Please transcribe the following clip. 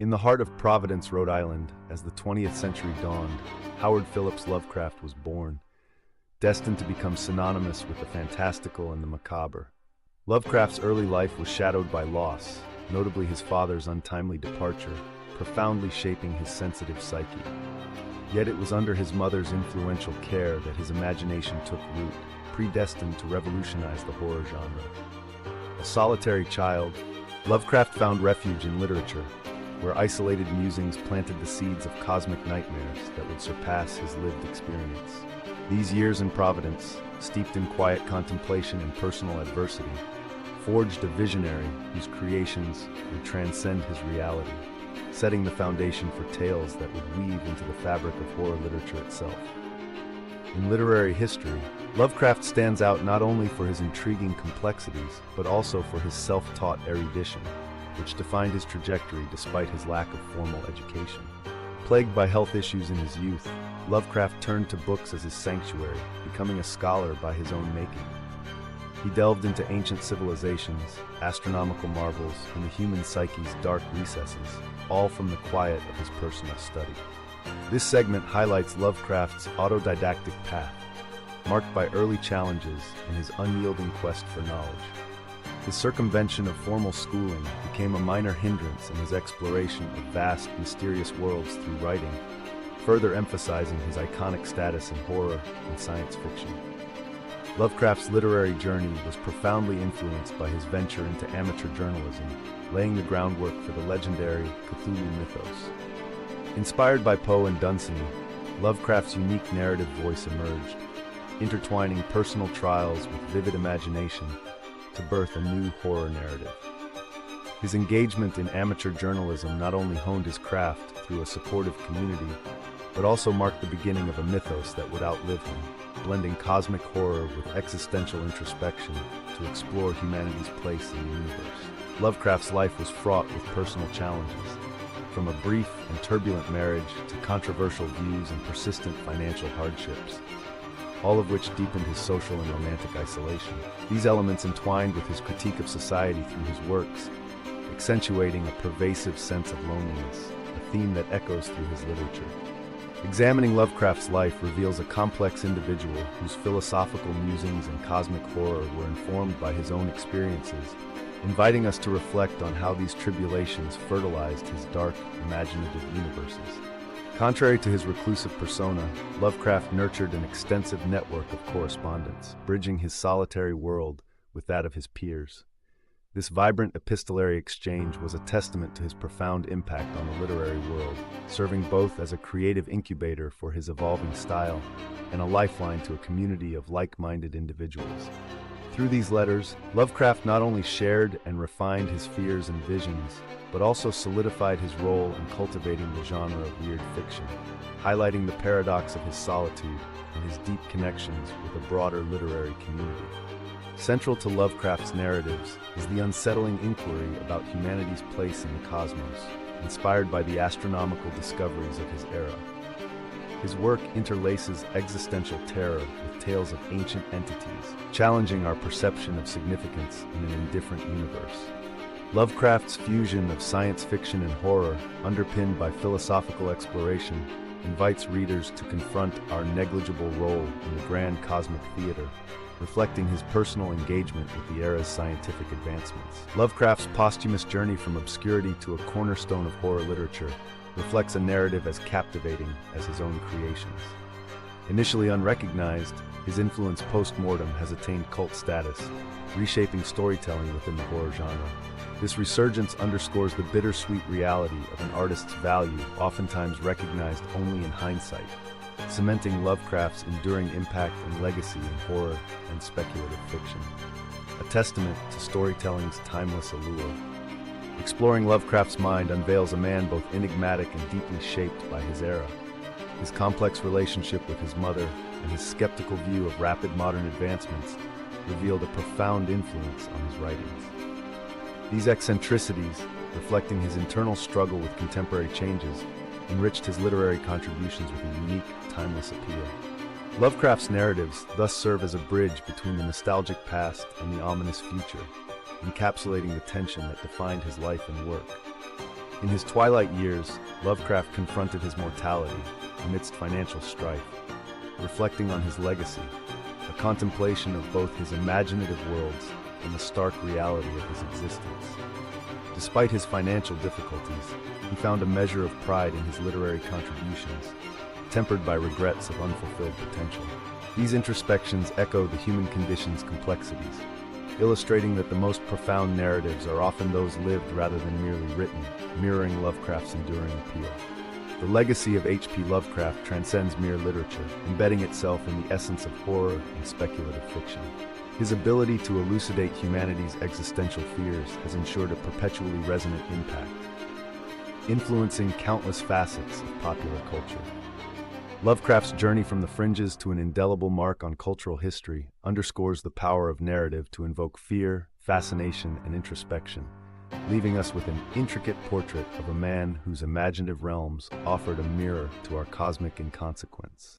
In the heart of Providence, Rhode Island, as the 20th century dawned, Howard Phillips Lovecraft was born, destined to become synonymous with the fantastical and the macabre. Lovecraft's early life was shadowed by loss, notably his father's untimely departure, profoundly shaping his sensitive psyche. Yet it was under his mother's influential care that his imagination took root, predestined to revolutionize the horror genre. A solitary child, Lovecraft found refuge in literature, where isolated musings planted the seeds of cosmic nightmares that would surpass his lived experience. These years in Providence, steeped in quiet contemplation and personal adversity, forged a visionary whose creations would transcend his reality, setting the foundation for tales that would weave into the fabric of horror literature itself. In literary history, Lovecraft stands out not only for his intriguing complexities, but also for his self-taught erudition, which defined his trajectory despite his lack of formal education. Plagued by health issues in his youth, Lovecraft turned to books as his sanctuary, becoming a scholar by his own making. He delved into ancient civilizations, astronomical marvels, and the human psyche's dark recesses, all from the quiet of his personal study. This segment highlights Lovecraft's autodidactic path, marked by early challenges and his unyielding quest for knowledge. His circumvention of formal schooling became a minor hindrance in his exploration of vast, mysterious worlds through writing, further emphasizing his iconic status in horror and science fiction. Lovecraft's literary journey was profoundly influenced by his venture into amateur journalism, laying the groundwork for the legendary Cthulhu Mythos. Inspired by Poe and Dunsany, Lovecraft's unique narrative voice emerged, intertwining personal trials with vivid imagination to birth a new horror narrative. His engagement in amateur journalism not only honed his craft through a supportive community, but also marked the beginning of a mythos that would outlive him, blending cosmic horror with existential introspection to explore humanity's place in the universe. Lovecraft's life was fraught with personal challenges, from a brief and turbulent marriage to controversial views and persistent financial hardships, all of which deepened his social and romantic isolation. These elements entwined with his critique of society through his works, accentuating a pervasive sense of loneliness, a theme that echoes through his literature. Examining Lovecraft's life reveals a complex individual whose philosophical musings and cosmic horror were informed by his own experiences, inviting us to reflect on how these tribulations fertilized his dark, imaginative universes. Contrary to his reclusive persona, Lovecraft nurtured an extensive network of correspondence, bridging his solitary world with that of his peers. This vibrant epistolary exchange was a testament to his profound impact on the literary world, serving both as a creative incubator for his evolving style and a lifeline to a community of like-minded individuals. Through these letters, Lovecraft not only shared and refined his fears and visions, but also solidified his role in cultivating the genre of weird fiction, highlighting the paradox of his solitude and his deep connections with a broader literary community. Central to Lovecraft's narratives is the unsettling inquiry about humanity's place in the cosmos, inspired by the astronomical discoveries of his era. His work interlaces existential terror with tales of ancient entities, challenging our perception of significance in an indifferent universe. Lovecraft's fusion of science fiction and horror, underpinned by philosophical exploration, invites readers to confront our negligible role in the grand cosmic theater, reflecting his personal engagement with the era's scientific advancements. Lovecraft's posthumous journey from obscurity to a cornerstone of horror literature reflects a narrative as captivating as his own creations. Initially unrecognized, his influence post-mortem has attained cult status, reshaping storytelling within the horror genre. This resurgence underscores the bittersweet reality of an artist's value, oftentimes recognized only in hindsight, cementing Lovecraft's enduring impact and legacy in horror and speculative fiction, a testament to storytelling's timeless allure. Exploring Lovecraft's mind unveils a man both enigmatic and deeply shaped by his era. His complex relationship with his mother and his skeptical view of rapid modern advancements revealed a profound influence on his writings. These eccentricities, reflecting his internal struggle with contemporary changes, enriched his literary contributions with a unique, timeless appeal. Lovecraft's narratives thus serve as a bridge between the nostalgic past and the ominous future, encapsulating the tension that defined his life and work. In his twilight years, Lovecraft confronted his mortality amidst financial strife, reflecting on his legacy, a contemplation of both his imaginative worlds and the stark reality of his existence. Despite his financial difficulties, he found a measure of pride in his literary contributions, tempered by regrets of unfulfilled potential. These introspections echo the human condition's complexities, illustrating that the most profound narratives are often those lived rather than merely written, mirroring Lovecraft's enduring appeal. The legacy of H P Lovecraft transcends mere literature, embedding itself in the essence of horror and speculative fiction. His ability to elucidate humanity's existential fears has ensured a perpetually resonant impact, influencing countless facets of popular culture. Lovecraft's journey from the fringes to an indelible mark on cultural history underscores the power of narrative to invoke fear, fascination, and introspection, leaving us with an intricate portrait of a man whose imaginative realms offered a mirror to our cosmic inconsequence.